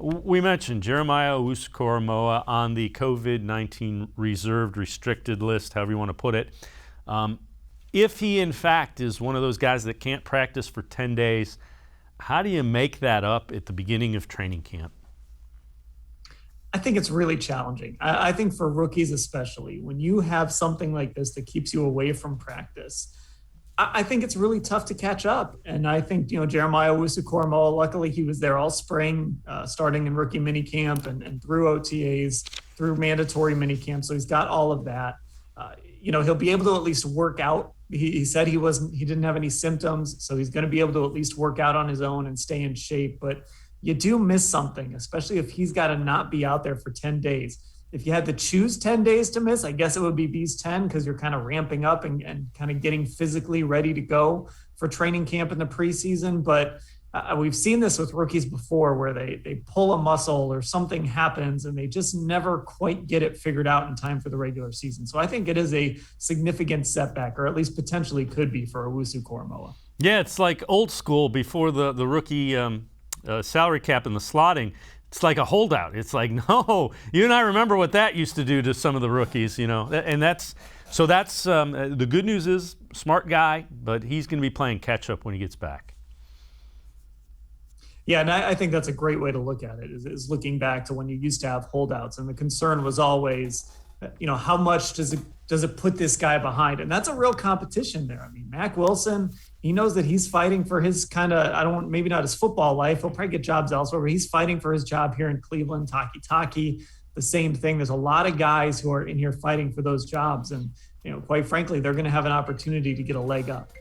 We mentioned Jeremiah Owusu-Koramoah on the COVID-19 reserved, restricted list, however you want to put it. If he, in fact, is one of those guys that can't practice for 10 days, how do you make that up at the beginning of training camp? I think it's really challenging. I think for rookies especially, when you have something like this that keeps you away from practice, I think it's really tough to catch up. And I think, Jeremiah Owusu-Koramoah, luckily he was there all spring, starting in rookie minicamp and through OTAs, through mandatory minicamp. So he's got all of that. He'll be able to at least work out. He said he didn't have any symptoms, so he's going to be able to at least work out on his own and stay in shape. But you do miss something, especially if he's got to not be out there for 10 days. If you had to choose 10 days to miss, I guess it would be these 10 because you're kind of ramping up and kind of getting physically ready to go for training camp in the preseason. But we've seen this with rookies before where they pull a muscle or something happens and they just never quite get it figured out in time for the regular season. So I think it is a significant setback, or at least potentially could be, for Owusu-Koramoah. Yeah, it's like old school before the rookie salary cap and the slotting. It's like a holdout. It's like, no, you and I remember what that used to do to some of the rookies, and that's the good news is smart guy, but he's going to be playing catch up when he gets back. Yeah, and I think that's a great way to look at it, is looking back to when you used to have holdouts. And the concern was always, how much does it put this guy behind? And that's a real competition there. I mean, Mack Wilson, he knows that he's fighting for his maybe not his football life. He'll probably get jobs elsewhere, but he's fighting for his job here in Cleveland. Taki, the same thing. There's a lot of guys who are in here fighting for those jobs. And, quite frankly, they're going to have an opportunity to get a leg up.